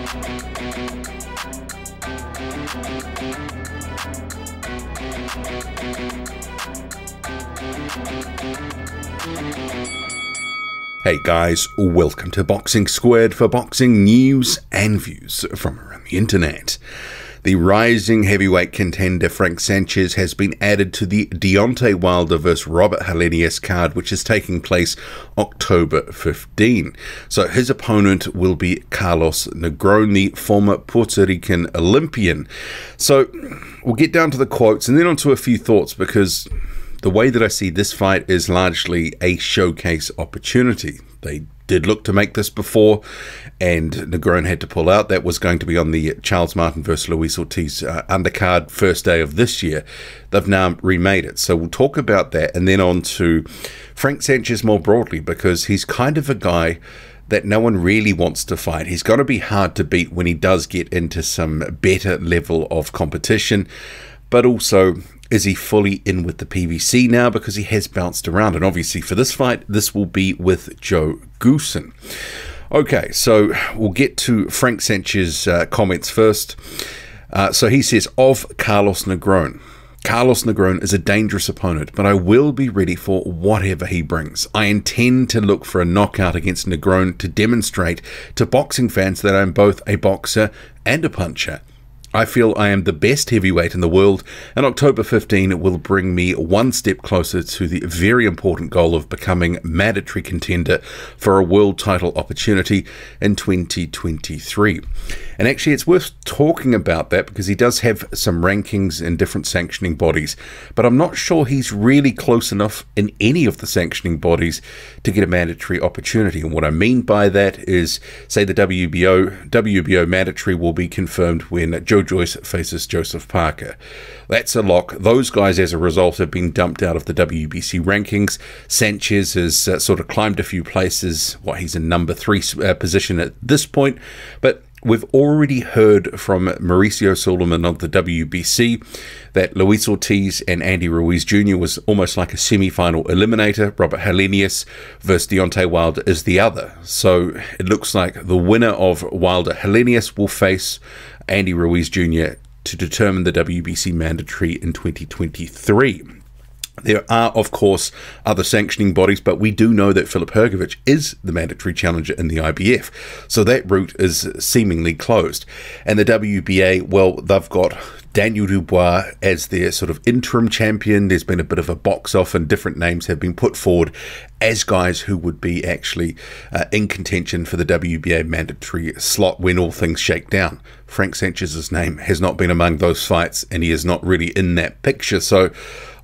Hey guys, welcome to Boxing Squared for boxing news and views from around the internet. The rising heavyweight contender Frank Sanchez has been added to the Deontay Wilder vs Robert Helenius card, which is taking place October 15. So his opponent will be Carlos Negron, the former Puerto Rican Olympian. So we'll get down to the quotes and then onto a few thoughts, because the way that I see this fight is largely a showcase opportunity. They did look to make this before, and Negron had to pull out. That was going to be on the Charles Martin versus Luis Ortiz undercard first day of this year. They've now remade it. So we'll talk about that, and then on to Frank Sanchez more broadly, because he's kind of a guy that no one really wants to fight. He's going to be hard to beat when he does get into some better level of competition, but also, is he fully in with the PVC now? Because he has bounced around. And obviously for this fight, this will be with Joe Goosen. Okay, so we'll get to Frank Sanchez's comments first. So he says, of Carlos Negron. Carlos Negron is a dangerous opponent, but I will be ready for whatever he brings. I intend to look for a knockout against Negron to demonstrate to boxing fans that I'm both a boxer and a puncher. I feel I am the best heavyweight in the world, and October 15 will bring me one step closer to the very important goal of becoming mandatory contender for a world title opportunity in 2023. And actually, it's worth talking about that because he does have some rankings in different sanctioning bodies, but I'm not sure he's really close enough in any of the sanctioning bodies to get a mandatory opportunity. And what I mean by that is, say the WBO mandatory will be confirmed when Joe Joyce faces Joseph Parker. That's a lock. Those guys, as a result, have been dumped out of the WBC rankings. Sanchez has sort of climbed a few places. Well, he's in number 3 position at this point, but we've already heard from Mauricio Suleiman of the WBC that Luis Ortiz and Andy Ruiz Jr. was almost like a semi-final eliminator. Robert Helenius versus Deontay Wilder is the other. So it looks like the winner of Wilder Helenius will face Andy Ruiz Jr. to determine the WBC mandatory in 2023. There are, of course, other sanctioning bodies, but we do know that Filip Hrgović is the mandatory challenger in the IBF. So that route is seemingly closed. And the WBA, well, they've got Daniel Dubois as their sort of interim champion. There's been a bit of a box off, and different names have been put forward as guys who would be actually in contention for the WBA mandatory slot when all things shake down. Frank Sanchez's name has not been among those fights, and he is not really in that picture. So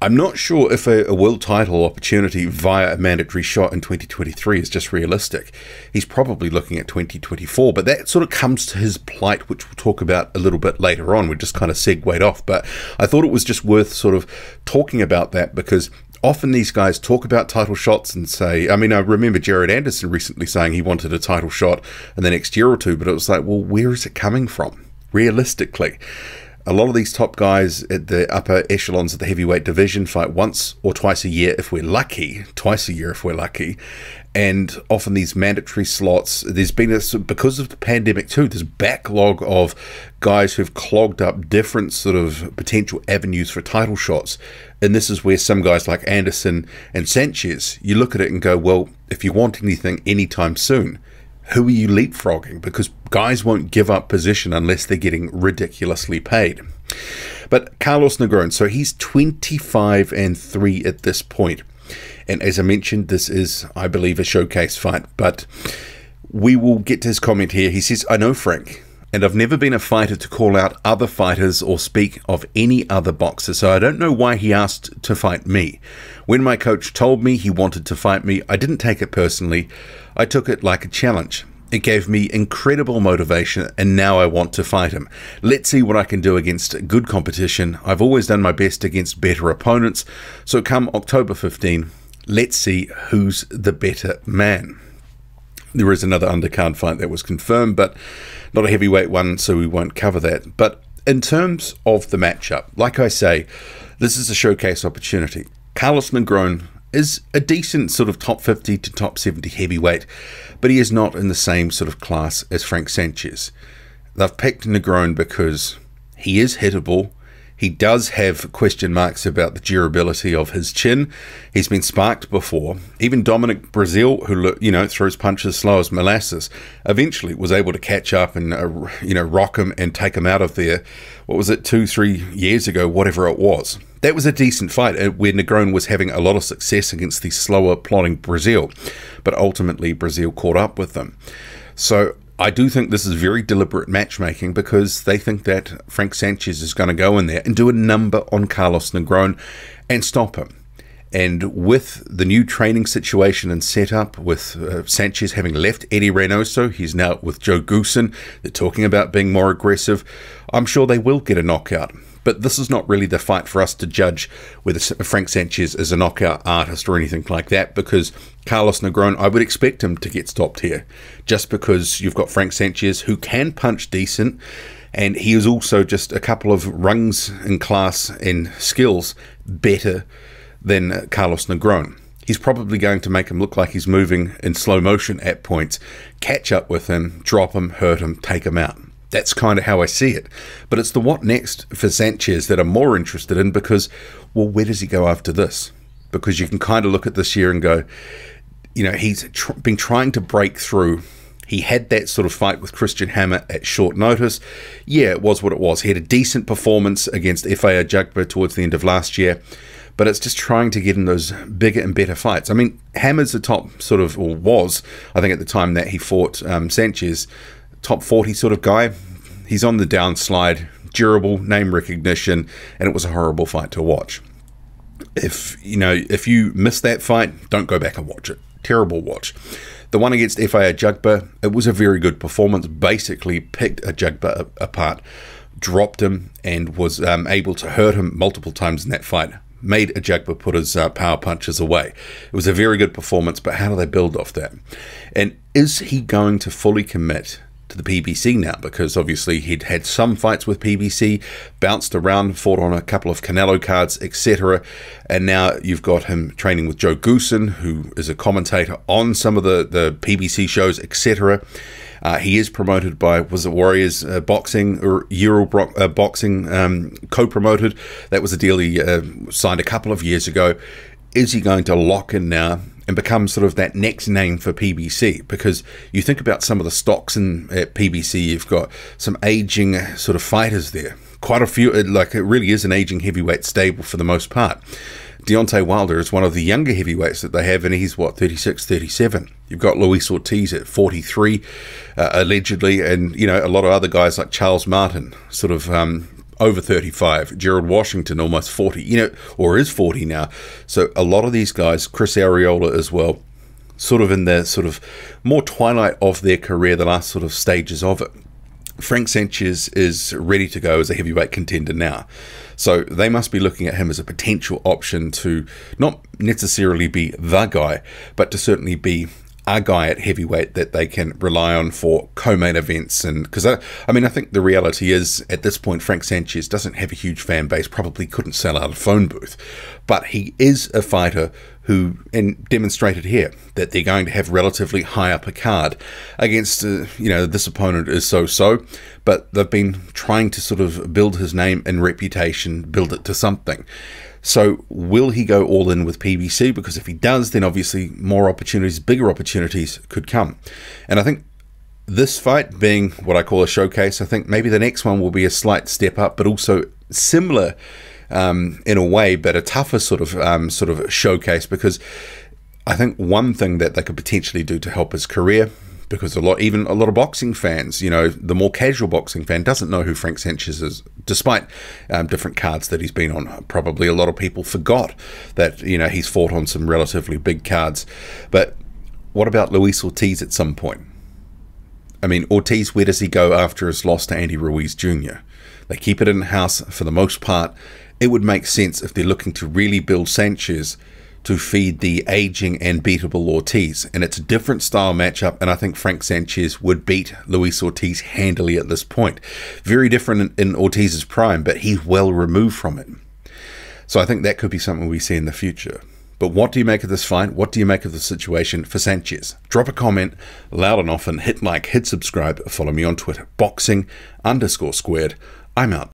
I'm not sure if a world title opportunity via a mandatory shot in 2023 is just realistic. He's probably looking at 2024, but that sort of comes to his plight, which we'll talk about a little bit later on. We just kind of segued off, but I thought it was just worth sort of talking about that, because often these guys talk about title shots and say, I mean, I remember Jared Anderson recently saying he wanted a title shot in the next year or two, but it was like, well, where is it coming from? Realistically, a lot of these top guys at the upper echelons of the heavyweight division fight once or twice a year if we're lucky, and often these mandatory slots, there's been because of the pandemic too, this backlog of guys who've clogged up different sort of potential avenues for title shots. And this is where some guys like Anderson and Sanchez, you look at it and go, well, if you want anything anytime soon, who are you leapfrogging? Because guys won't give up position unless they're getting ridiculously paid. But Carlos Negron, so he's 25-3 at this point. And as I mentioned, this is, I believe, a showcase fight. But we will get to his comment here. He says, I know Frank, and I've never been a fighter to call out other fighters or speak of any other boxer, so I don't know why he asked to fight me. When my coach told me he wanted to fight me, I didn't take it personally. I took it like a challenge. It gave me incredible motivation, and now I want to fight him. Let's see what I can do against good competition. I've always done my best against better opponents, so come October 15, let's see who's the better man. There is another undercard fight that was confirmed, but not a heavyweight one, so we won't cover that. But in terms of the matchup, like I say, this is a showcase opportunity. Carlos Negron is a decent sort of top 50 to top 70 heavyweight, but he is not in the same sort of class as Frank Sanchez. they've picked Negron because he is hittable. He does have question marks about the durability of his chin. He's been sparked before. Even Dominic Brazil, who, you know, throws punches slow as molasses, eventually was able to catch up and, you know, rock him and take him out of there. What was it, 2-3 years ago, whatever it was. That was a decent fight where Negron was having a lot of success against the slower, plodding Brazil. But ultimately, Brazil caught up with them. So I do think this is very deliberate matchmaking because they think that Frank Sanchez is going to go in there and do a number on Carlos Negron and stop him. And with the new training situation and setup, with Sanchez having left Eddie Reynoso, he's now with Joe Goosen. They're talking about being more aggressive. I'm sure they will get a knockout. But this is not really the fight for us to judge whether Frank Sanchez is a knockout artist or anything like that, because Carlos Negron, I would expect him to get stopped here, just because you've got Frank Sanchez who can punch decent, and he is also just a couple of rungs in class and skills better than Carlos Negron. He's probably going to make him look like he's moving in slow motion at points, catch up with him, drop him, hurt him, take him out. That's kind of how I see it. But it's the what next for Sanchez that I'm more interested in because, well, where does he go after this? Because you can kind of look at this year and go, you know, he's been trying to break through. He had that sort of fight with Christian Hammer at short notice. Yeah, it was what it was. He had a decent performance against F.A. Ajagba towards the end of last year. But it's just trying to get in those bigger and better fights. I mean, Hammer's the top sort of, or was, I think at the time that he fought Sanchez, top 40 sort of guy. He's on the downslide, durable, name recognition, and it was a horrible fight to watch. If you missed that fight, don't go back and watch it. Terrible watch. The one against F.A. Ajagba, it was a very good performance. Basically picked Ajagba apart, dropped him, and was able to hurt him multiple times in that fight. Made Ajagba put his power punches away. It was a very good performance, but how do they build off that? And is he going to fully commit to the PBC now? Because obviously he'd had some fights with PBC, bounced around, fought on a couple of Canelo cards, etc. And now you've got him training with Joe Goosen, who is a commentator on some of the PBC shows, etc. He is promoted by, was it Warriors Boxing or Euro Boxing co-promoted? That was a deal he signed a couple of years ago. Is he going to lock in now and become sort of that next name for PBC? Because you think about some of the stocks at PBC, you've got some aging sort of fighters there. Quite a few, like it really is an aging heavyweight stable for the most part. Deontay Wilder is one of the younger heavyweights that they have, and he's, what, 36, 37. You've got Luis Ortiz at 43, allegedly, and, you know, a lot of other guys like Charles Martin, sort of over 35. Gerald Washington, almost 40, you know, or is 40 now. So a lot of these guys, Chris Arreola as well, sort of in the sort of more twilight of their career, the last sort of stages of it. Frank Sanchez is ready to go as a heavyweight contender now. So they must be looking at him as a potential option to not necessarily be the guy, but to certainly be a guy at heavyweight that they can rely on for co-main events. And because I mean, I think the reality is at this point, Frank Sanchez doesn't have a huge fan base, probably couldn't sell out a phone booth, but he is a fighter who, and demonstrated here, that they're going to have relatively high up a card against, you know, this opponent is so-so, but they've been trying to sort of build his name and reputation, build it to something. So will he go all in with PBC? Because if he does, then obviously more opportunities, bigger opportunities could come. And I think this fight being what I call a showcase, I think maybe the next one will be a slight step up, but also similar in a way, but a tougher sort of showcase, because I think one thing that they could potentially do to help his career, because even a lot of boxing fans, you know, the more casual boxing fan doesn't know who Frank Sanchez is, despite different cards that he's been on. Probably a lot of people forgot that, you know, he's fought on some relatively big cards. But what about Luis Ortiz at some point? I mean, Ortiz, where does he go after his loss to Andy Ruiz Jr.? They keep it in-house for the most part. It would make sense if they're looking to really build Sanchez to feed the aging and beatable Ortiz. And it's a different style matchup, and I think Frank Sanchez would beat Luis Ortiz handily at this point. Very different in Ortiz's prime, but he's well removed from it. So I think that could be something we see in the future. But what do you make of this fight? What do you make of the situation for Sanchez? Drop a comment loud and often, hit like, hit subscribe, follow me on Twitter, boxing_squared. I'm out.